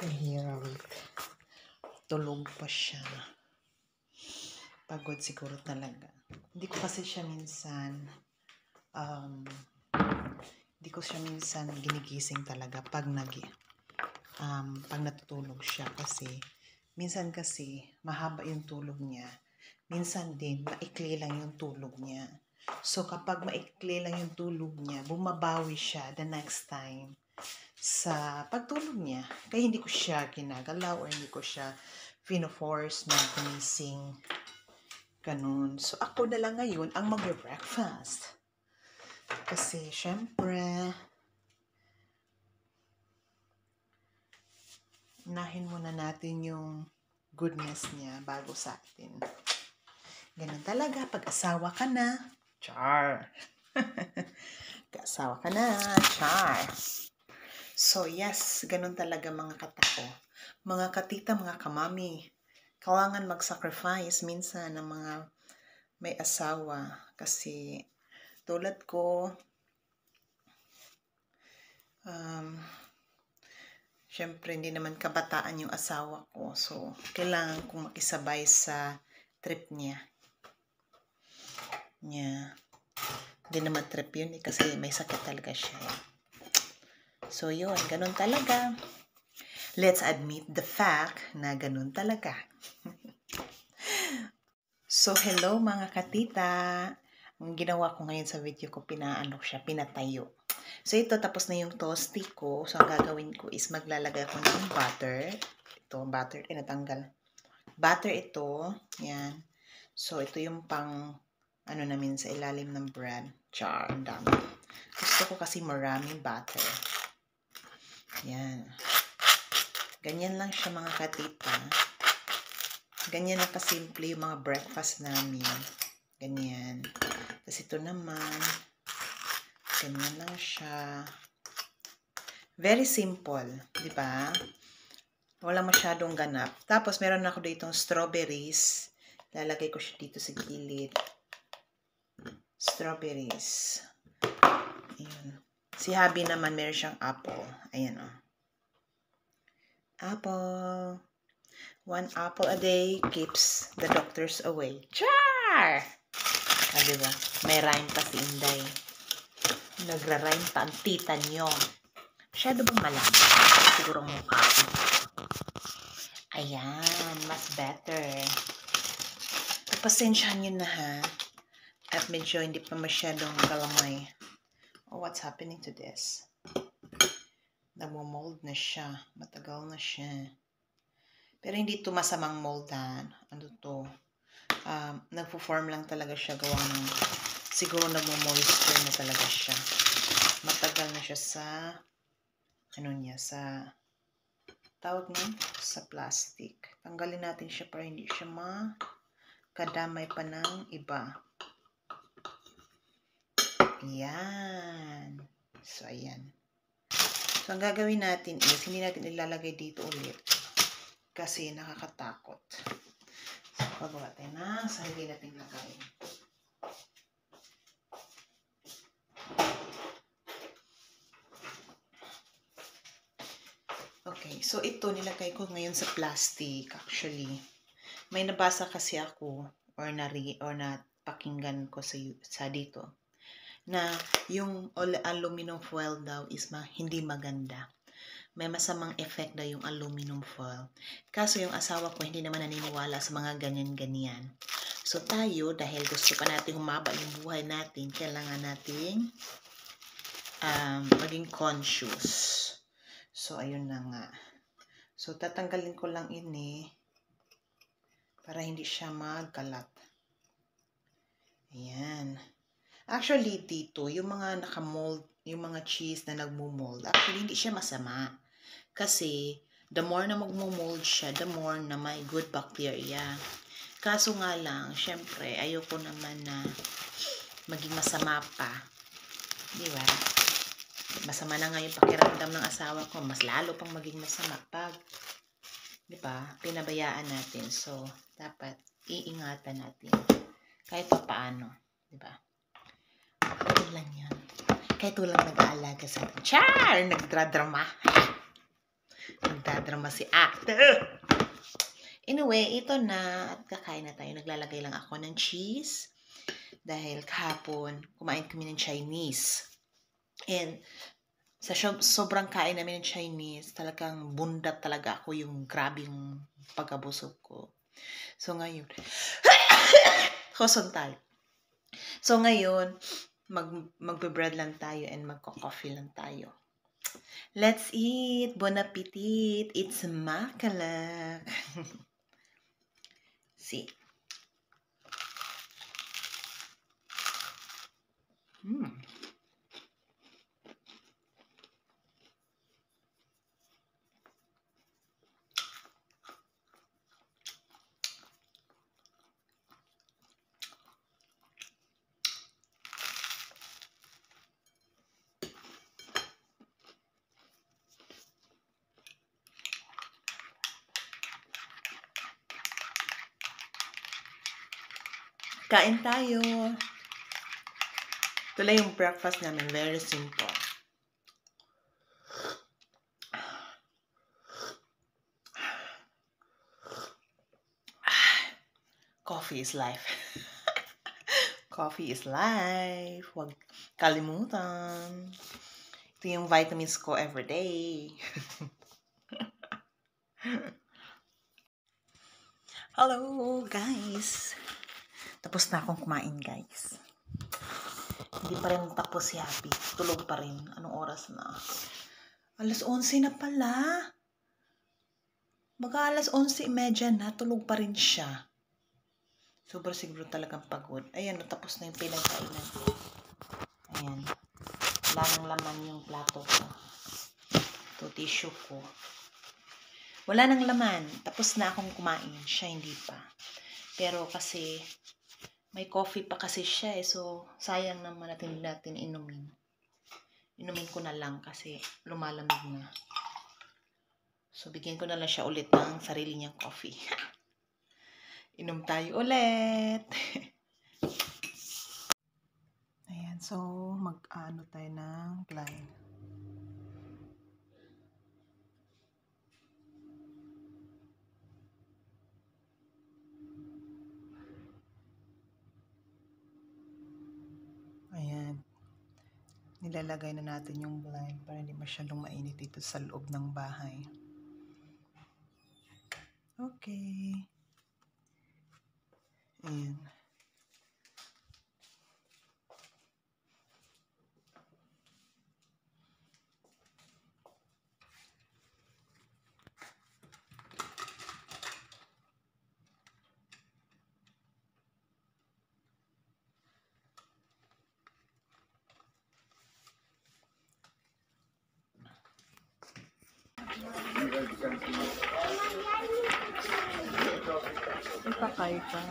Kahirap. Tulog pa siya. Pagod siguro talaga. Hindi ko kasi siya minsan, hindi ko siya minsan ginigising talaga pag pag natutulog siya kasi minsan kasi mahaba yung tulog niya. Minsan din maikli lang yung tulog niya. So kapag maikli lang yung tulog niya, bumabawi siya the next time sa pagtulog niya. Kaya hindi ko siya ginagalaw or hindi ko siya fino-force na gumising. Ganun. So ako na lang ngayon ang mag-breakfast. Kasi syempre, unahin muna natin yung goodness niya bago sa atin. Ganun talaga pag asawa ka na. Char! Pag-asawa ka na. Char! So yes, ganun talaga mga katako. Mga katita, mga kamami. Kailangan mag-sacrifice minsan ng mga may asawa. Kasi tulad ko, syempre hindi naman kabataan yung asawa ko. So kailangan kong makisabay sa trip niya. Hindi naman trip yun kasi may sakit talaga siya. So yun, ganun talaga. Let's admit the fact na ganun talaga. So hello mga katita. Ang ginawa ko ngayon sa video ko, pinatayo. So ito, tapos na yung toasty ko. So ang gagawin ko is maglalagay ko ng butter. Ito, butter, natanggal. Butter ito, yan. So ito yung pang namin sa ilalim ng bread. Char, ang dami. Gusto ko kasi maraming butter. Yan. Ganyan lang siya mga katita. Ganyan lang kasimple yung mga breakfast namin. Ganyan. Tapos ito naman, ganyan lang siya. Very simple, di ba? Wala masyadong ganap. Tapos meron ako dito strawberries. Lalagay ko siya dito sa gilid. Strawberries. Ayan. Si Habi naman meron siyang apple. Ayan o. Apple. 1 apple a day keeps the doctors away. Char! Ah, diba? May rhyme pa si Inday. Nagra-rhyme pa ang tita niyo. Masyado bang malaki? Siguro mukha ko. Ayan, mas better. Pasensyahan nyo na ha. At medyo hindi pa masyadong kalamay. Oh, what's happening to this? Nagmo-mold na siya. Matagal na siya. Pero hindi ito masamang moldan. Ano to? Nagpo-form lang talaga siya. Gawa ng siguro nagmo-moisture na talaga siya. Matagal na siya sa sa tawag nun? Sa plastic. Tanggalin natin siya para hindi siya makadamay pa ng iba. Ayan. So, ayan. So, ang gagawin natin is, hindi natin ilalagay dito ulit. Kasi nakakatakot. So, pagawa tayo na sarili natin lagay. Okay, so ito nilagay ko ngayon sa plastic actually. May nabasa kasi ako or napakinggan ko sa dito na yung aluminum foil daw is hindi maganda. May masamang effect daw yung aluminum foil. Kaso yung asawa ko hindi naman naniniwala sa mga ganyan-ganyan. So tayo, dahil gusto pa natin humaba yung buhay natin, kailangan natin maging conscious. So, ayun na nga. So, tatanggalin ko lang ini para hindi siya magkalat. Ayan. Actually, dito, yung mga nakamold, yung mga cheese na nagmumold, actually, hindi siya masama. Kasi, the more na magmumold siya, the more na may good bacteria. Kaso nga lang, syempre, ayoko naman na maging masama pa. Di ba? Masama na nga yung pakiramdam ng asawa ko. Mas lalo pang maging masama pag, di ba, pinabayaan natin. So, dapat iingatan natin. Kahit pa paano. Di ba? Ito lang yan. Kahit walang nag-aalaga sa atin. Char! Nagdradrama. Nagdadrama si ate. Anyway, ito na at kakain na tayo. Naglalagay lang ako ng cheese dahil kahapon kumain kami ng Chinese. And sa sobrang kain namin ng Chinese, talagang bundat talaga ako, yung grabe yung pagkabusog ko. So ngayon, hoson tayo. So ngayon, magbe-bread lang tayo and magko-coffee lang tayo. Let's eat! Bon appetit! It's makalak! See. Kain tayo. Ito lang yung breakfast namin. Very simple. Coffee is life. Coffee is life. Huwag kalimutan. Ito yung vitamins ko everyday. Hello, guys. Tapos na akong kumain, guys. Hindi pa rin tapos si Happy. Tulog pa rin. Anong oras na? Alas 11 na pala. Baka alas 11:30 na. Tulog pa rin siya. Sobrang siguro talagang pagod. Ayan, natapos na yung pinagkainan. Ayan. Wala nang laman yung plato ko. Ito, tissue ko. Wala nang laman. Tapos na akong kumain. Siya hindi pa. Pero kasi may coffee pa kasi siya eh. So, sayang naman natin inumin. Inumin ko na lang kasi lumalamig na. So, bigyan ko na lang siya ulit ng sarili niyang coffee. Inom tayo ulit. Ayan. So, mag-ano tayo ng glide. Ayan. Nilalagay na natin yung blind para hindi masyadong mainit dito sa loob ng bahay. Okay. Ayan. Ipakay ka.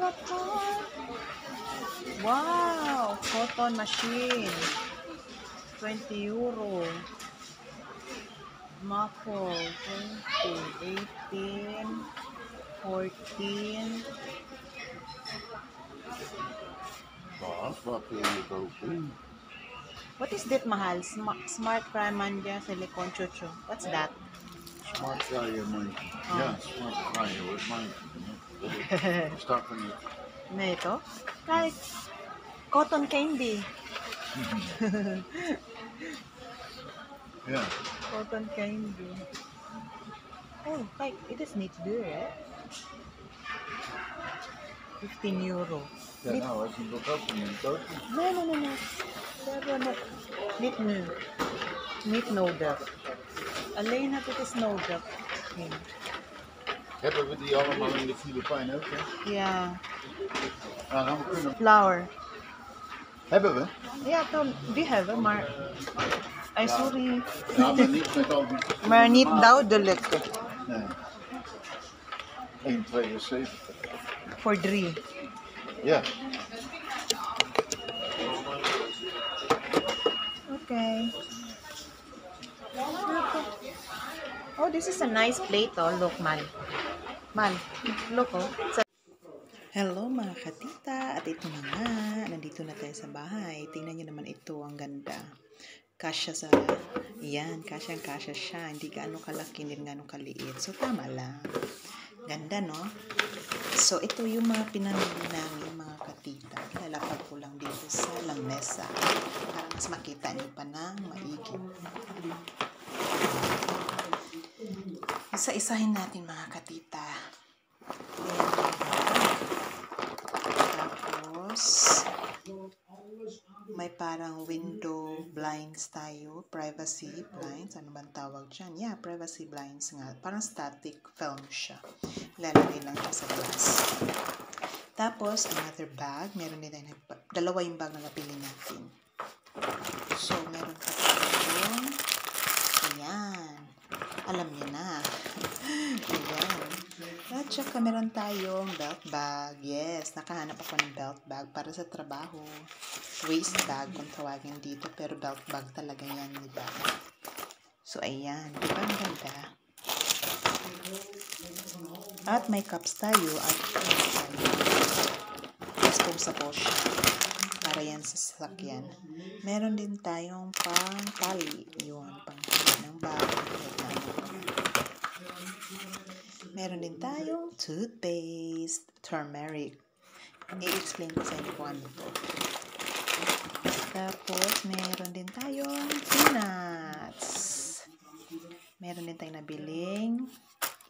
cotton. Wow, cotton machine. 20 euro. Muffle, 20, 18, 14. What is that, mahal? Smart Crimanja Silicone Chuchu. What's that? Smart fryer mine. Yeah, smart fryer with mine. Stuff in it. Ano ito? Like cotton candy. Yeah. Cotton candy. Oh, like it is neat there, eh? 15 euro. Ja, nou, als je dat ook niet doet. No. Pero no. Niet nodig. Alleen dat het is nodig. Hebben we die allemaal in de Filipijnen ook, hè? Ja. Nou, dan kunnen we... Flour. Hebben we? Ja, die hebben, maar... Ay, sorry. Ja, maar niet met al die... Maar niet duidelijk. Nee. 1,72. For 3. Ja. Okay. Oh, this is a nice plate, oh. Look, Mal. Look, oh. Hello mga katita, at ito na nga, nandito na tayo sa bahay. Tingnan nyo naman ito, ang ganda. Kasya sa, yan, kasya siya. Hindi gaano kalaki, hindi gaano kaliit. So, tama lang. Ganda, no? So, ito yung mga pinamili namin, mga katita. Lalapag ko lang dito sa lamesa para mas makita nyo pa ng maigi. Isa-isahin natin, mga katita. Tapos, may parang window blinds tayo. Privacy blinds. Ano bang tawag dyan? Yeah, privacy blinds nga. Parang static film siya. Lalagay lang siya sa glass. Tapos, another bag. Meron din tayo. Dalawa yung bag na napili natin. So, meron pa tayong ayan. Alam niyo na. Ayan. At saka meron tayong belt bag. Yes, nakahanap ako ng belt bag para sa trabaho. Waist bag kung tawagin dito. Pero belt bag talaga yan, diba? So, ayan. Diba ang ganda? At may cups tayo. At disposable siya. Para yan sa sasakyan. Meron din tayong pang tali. Yun, pang tali ng bag. Meron din tayong toothpaste, turmeric. I-explain ko sa inyo kung ano to. Tapos, meron din tayong peanuts. Meron din tayong nabiling,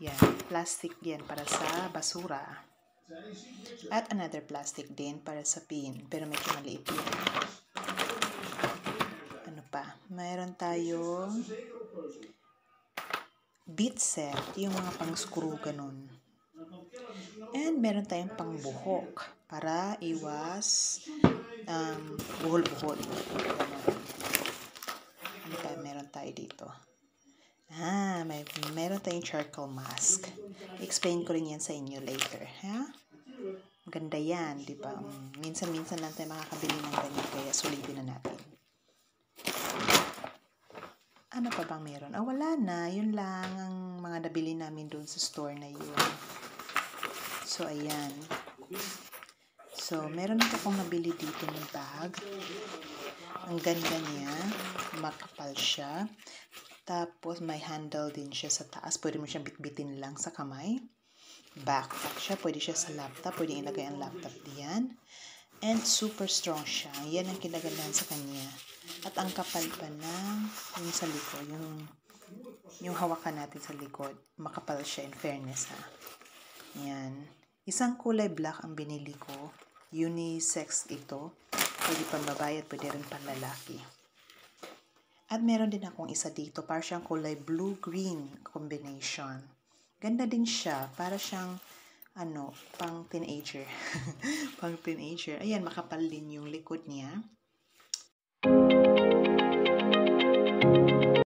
yan, plastic yan para sa basura. At another plastic din para sa pin, pero medyo maliit yan. Ano pa? Meron tayong bead set, yung mga pang-screw ganun. And meron tayong pang-buhok para iwas buhol-buhol. Ano pa meron tayo dito? Meron tayong charcoal mask. Explain ko rin yan sa inyo later. Ha? Ganda yan, di ba? Minsan-minsan lang tayo makakabili ng ganyan, kaya sulitin na natin. Ano pa bang meron? Wala na. Yun lang ang mga nabili namin doon sa store na yun. So, ayan. So, meron akong nabili dito ng bag. Ang ganda niya. Makapal siya. Tapos, may handle din siya sa taas. Pwede mo siyang bitbitin lang sa kamay. Backpack siya. Pwede siya sa laptop. Pwede ilagay ang laptop diyan. And super strong siya. Yan ang kinagandahan sa kanya. At ang kapal pa ng yung sa likod, yung hawakan natin sa likod, makapal siya in fairness, ha. Yan. Isang kulay black ang binili ko. Unisex ito. Pwede pang babae at pwede rin pang lalaki. At meron din akong isa dito, para siyang kulay blue-green combination. Ganda din siya, para siyang pang teenager. Pang teenager. Ayan, makapal din yung likod niya.